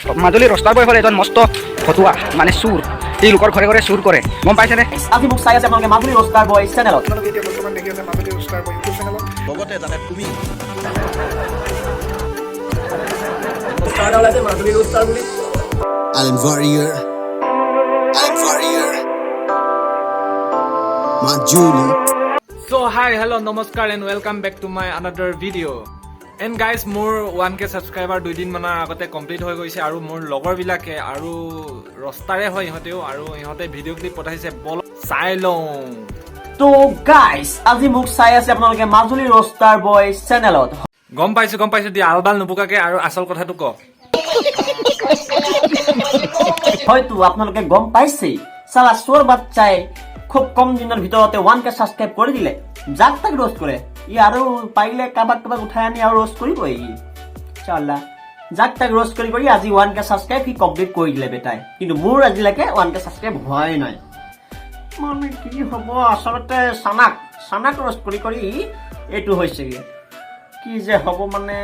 মাজুলী ৰস্তাৰ বয় হ'ল এজন মস্ত ফটুৱা মানে চুৰ এই লোকৰ ঘৰে ঘৰে চুৰ কৰে গম পাইছেনে আজি মোক চাই আছে আপোনালোকে মাজুলী ৰস্তাৰ বয় চেনেলত আপোনালোকে এতিয়া বৰ্তমান দেখি আছে মাজুলী ৰস্তাৰ বয় ইউটিউব চেনেলত লগতে যাতে তুমি মাজুলী ৰস্তাৰ বুলি warrior Majuli. So hi, hello, namaskar and welcome back to my another video. And guys, more 1k subscriber 2 din mana agote complete hoy goise aru more logor bilake aru rostare hoy ihote aru ihote video clip pothaise bol sailong. তো guys আজি মোক চাই আছে আপোনালোকে মাজুলী ৰস্তাৰ বয় চেনেলত গম পাইছো দি আলবাল নুপুকাকে আৰু আসল কথাটো ক হয়তো আপোনালোকে গম পাইছে সালা চোৰ বাচ্চাই খুব কম দিনৰ ভিতৰতে 1k সাবস্ক্ৰাইব কৰি দিলে যাক তাক ৰোস্ট কৰে ই আৰু পাইলে কাবাক উঠাই আনি আৰু ৰোস্ট কৰিব ই চালা যাক তাক ৰোস্ট কৰি আজি 1k সাবস্ক্ৰাইব হি কমপ্লিট কৰি দিলে বেটাই কিন্তু মোৰ আজিলৈকে 1k সাবস্ক্ৰাইব হোৱাই নাই মানে কি হ'ব আসলতে সানাক ৰোস্ট কৰি এটো হৈছে কি যে হ'ব মানে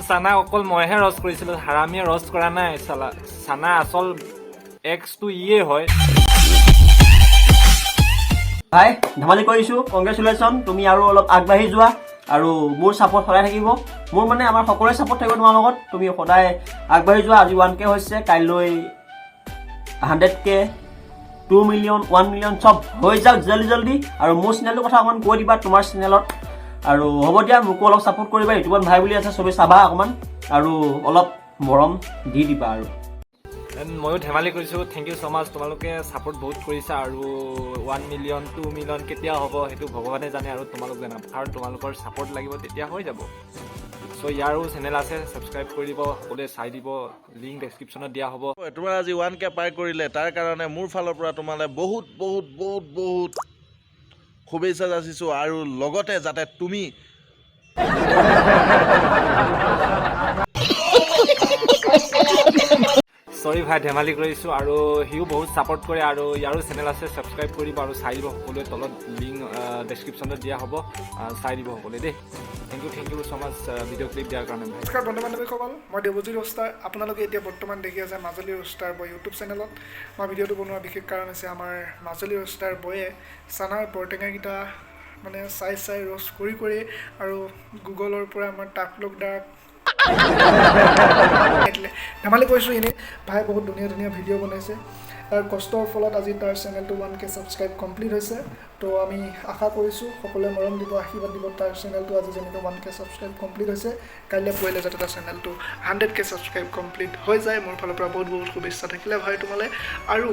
সানা অকল মইহে রস কৰিছিল হাৰামিয়ে ৰস কৰা নাই সালা সানা আসল এক্স টু ইয়ে হয় ভাই ধেমালি কৰিছো কংগ্ৰেচুলেশ্যন তুমি আৰু অলপ আগবাঢ়ি যোৱা আৰু মোৰ সাপোৰ্ট সদায় থাকিব মোৰ মানে আমাৰ সকলোৰে সাপোৰ্ট থাকিব তোমাৰ লগত তুমি সদায় আগবাঢ়ি যোৱা আজি 1k হৈছে কাইলৈ 100k 2 মিলিয়ন 1 মিলিয়ন সব হৈ যাওক জলদি আৰু মোৰ চেনেলটো কথা অকমান কৈ দিবা তোমাৰ চেনেলত আৰু হ'ব দিয়া মোকো অলপ সাপোৰ্ট কৰিবা ইউটিউবত ভাই বুলি আছে সবে চাবা অকমান আৰু অলপ মৰম দি দিবা আৰু ময়ো ধেমালি কৰিছো থেংক ইউ সো মাচ তোমালোকে সাপোৰ্ট বহুত কৰিছা আৰু 1 মিলিয়ন 2 মিলিয়ন কেতিয়া হ'ব হেতু ভগৱানে জানে আৰু তোমালোক জানা কাৰণ তোমালোকৰ সাপোৰ্ট লাগিব তেতিয়া হৈ যাব সো ইয়াৰো চেনেল আছে সাবস্ক্ৰাইব কৰি দিব সকলোৱে চাই দিব লিংক ডেসক্ৰিপচনত দিয়া হ'ব তোমাৰ আজি 1k পাৰ কৰিলে তাৰ কাৰণে মোৰ ফালৰ পৰা তোমালে বহুত শুভেচ্ছা যাচিছো আৰু লগতে যাতে তুমি সৰি ভাই ধেমালি কৰিছো আৰু হিও বহুত সাপোৰ্ট কৰে আৰু ইয়াৰো চেনেল আছে সাবস্ক্ৰাইব কৰিব আৰু চাই দিব সকলোৱে তলত লিংক ডেসক্ৰিপচনত দিয়া হ'ব চাই দিব সকলোৱে দেই থেংক ইউ সো মাচ ভিডিও ক্লিপ দিয়াৰ কাৰণে ভাই নমস্কাৰ বন্ধু বান্ধৱীসকল মই দেৱজিৎ ৰস্তা আপোনালোকে এতিয়া বৰ্তমান দেখি আছে মাজুলী ৰস্তাৰ বয় ইউটিউব চেনেলত মই ভিডিঅ'টো বনোৱাৰ বিশেষ কাৰণ হৈছে আমাৰ মাজুলী ৰস্তাৰ বয়ে চানাৰ বৰটেঙাকেইটা মানে চাই ৰ'ষ্ট কৰি আৰু গুগলৰ পৰা আমাৰ টাকলক ডাক ধেমালি কৰিছোঁ এনেই ভাই বহুত ধুনীয়া ভিডিঅ' বনাইছে তাৰ কষ্টৰ ফলত আজি তাৰ চেনেলটো 1k সাবস্ক্ৰাইব কমপ্লিট হৈছে তো আমি আশা কৰিছোঁ সকলোৱে মৰম দিব আশীৰ্বাদ দিব তাৰ চেনেলটো আজি যেনেকৈ 1k সাবস্ক্ৰাইব কমপ্লিট হৈছে কাইলৈ পৰহিলৈ যাতে তাৰ চেনেলটো 100k সাবস্ক্ৰাইব কমপ্লিট হৈ যায় মোৰ ফালৰ পৰা বহুত শুভেচ্ছা থাকিলে ভাই তোমালৈ আৰু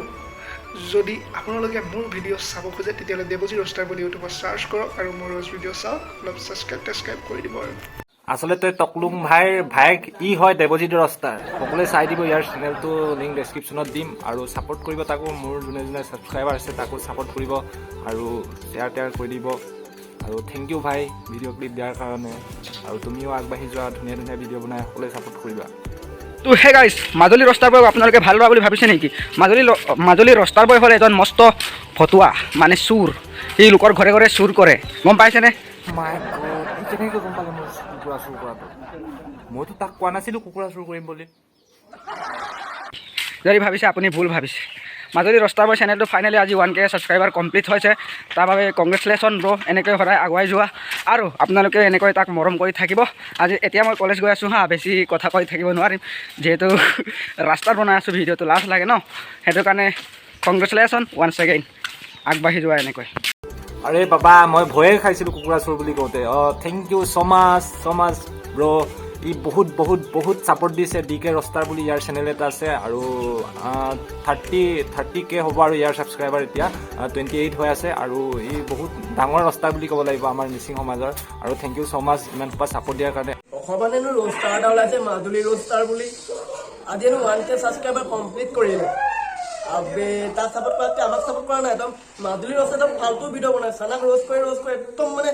যদি আপোনালোকে মোৰ ভিডিঅ' চাব খোজে তেতিয়াহ'লে দেৱজিৎ ৰস্তাৰ বুলি ইউটিউবত চাৰ্চ কৰক আৰু মোৰ ৰ'জ ভিডিঅ' চাওক অলপ সাবস্ক্ৰাইব কৰি দিব আৰু আসলতে টকলুং ভাইক ই হয় দেৱজিৎ ৰস্তাৰ সকলোৱে চাই দিব ইয়াৰ চেনেলটো লিংক ডেসক্ৰিপচনত দিম আৰু সাপোৰ্ট কৰিব তাকো মোৰ যোনে সাবস্ক্ৰাইবাৰ আছে তাকো সাপোৰ্ট কৰিব আৰু শেয়াৰ কৰি দিব আৰু থেংক ইউ ভাই ভিডিঅ' ক্লিপ দিয়াৰ কাৰণে আৰু তুমিও আগবাঢ়ি যোৱা ধুনীয়া ভিডিঅ' বনাই সকলোৱে সাপোৰ্ট কৰিবা তো হে গাইজ মাজুলী ৰস্তাৰ বয় আপোনালোকে ভাল লগা বুলি ভাবিছে নেকি মাজুলী ৰস্তাৰ বয় হ'ল এজন মস্ত ফটুৱা মানে চুৰ এই লোকৰ ঘৰে ঘৰে চুৰ কৰে গম পাইছেনে মাই গড কেনেকৈ গম পালে মোৰ কুকুৰা চুৰ কৰাটো মইতো তাক কোৱা নাছিলোঁ কুকুৰা চুৰ কৰিম বুলি যদি ভাবিছে আপুনি ভুল ভাবিছে মাজুলী ৰস্তাৰ বয় চেনেলটো ফাইনেলি আজি 1k সাবস্ক্ৰাইবাৰ কমপ্লিট হৈছে তাৰ বাবে কংগ্ৰেচুলেশ্যন ব্ৰ এনেকৈ সদায় আগুৱাই যোৱা আৰু আপোনালোকে এনেকৈ তাক মৰম কৰি থাকিব আজি এতিয়া মই কলেজ গৈ আছোঁ বেছি কথা কৈ থাকিব নোৱাৰিম যিহেতু ৰাস্তাত বনাই আছোঁ ভিডিঅ'টো লাজ লাগে ন সেইটো কাৰণে কংগ্ৰেচুলেশ্যন ওৱান্স এগেইন আগবাঢ়ি যোৱা এনেকৈ আৰে বাবা মই ভয়ে খাইছিলোঁ কুকুৰা চুৰ বুলি কওঁতে থেংক ইউ ছ' মাছ ব্ৰ ই বহুত ছাপোৰ্ট দিছে dkroaster বুলি ইয়াৰ চেনেল এটা আছে আৰু 30k হ'ব আৰু ইয়াৰ ছাবস্ক্ৰাইবাৰ এতিয়া 28 হৈ আছে আৰু ই বহুত ডাঙৰ ৰস্তা বুলি ক'ব লাগিব আমাৰ মিচিং সমাজৰ আৰু থেংক ইউ ছ' মাছ ইমান সোপা ছাপোৰ্ট দিয়াৰ কাৰণে অসমত ৰস্তাৰ এটা ওলাইছে মাজুলী ৰস্তাৰ বুলি আজি 1k সাবস্ক্ৰাইবাৰ কমপ্লিট কৰিলে আবে তাক সাপোৰ্ট কৰাতে আমাক সাপোৰ্ট কৰা নাই একদম মাজুলী ৰস্তা একদম ফালতু ভিডিঅ' বনাই চানাক ৰোস্ট কৰি একদম মানে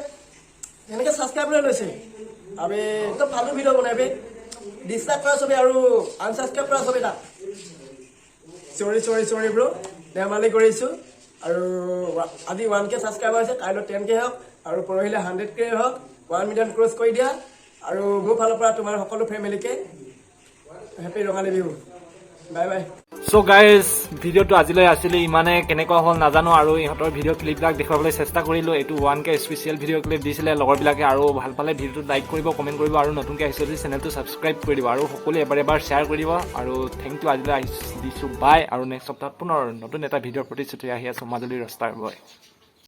এনেকৈ সাবস্ক্ৰাইব লৈ লৈছে আবে একদম ফালতু ভিডিঅ' বনাইবে ডিসলাইক কৰা চবে আৰু আনসাবস্ক্ৰাইব কৰা চবে তাক সৰি ব্ৰ ধেমালি কৰিছোঁ আৰু আজি 1k সাবস্ক্ৰাইবাৰ হৈছে কাইলৈ 10k হওক আৰু পৰহিলৈ 100k হওক 1 মিলিয়ন ক্ৰছ কৰি দিয়া আৰু মোৰ ফালৰ পৰা তোমাৰ সকলো ফেমিলিকে happy Rongali Bihu bye bye so' guys ভিডিঅ'টো আজিলৈ আছিলে ইমানে কেনেকুৱা হ'ল নাজানো আৰু ইহঁতৰ ভিডিঅ' ক্লিপবিলাক দেখুৱাবলৈ চেষ্টা কৰিলোঁ এইটো 1K স্পেচিয়েল ভিডিঅ' ক্লিপ দিছিলে লগৰবিলাকে আৰু ভাল পালে ভিডিঅ'টো লাইক কৰিব কমেণ্ট কৰিব আৰু নতুনকৈ আহিছে যদি চেনেলটো ছাবস্ক্ৰাইব কৰি দিব আৰু সকলোৱে এবাৰ শ্বেয়াৰ কৰি দিব আৰু থেংক ইউ আজিলৈ দিছোঁ বাই আৰু নেক্সট সপ্তাহত পুনৰ নতুন এটা ভিডিঅ'ৰ প্ৰতিশ্ৰুতি আহি আছোঁ মাজুলীৰ ৰস্তাৰ বয়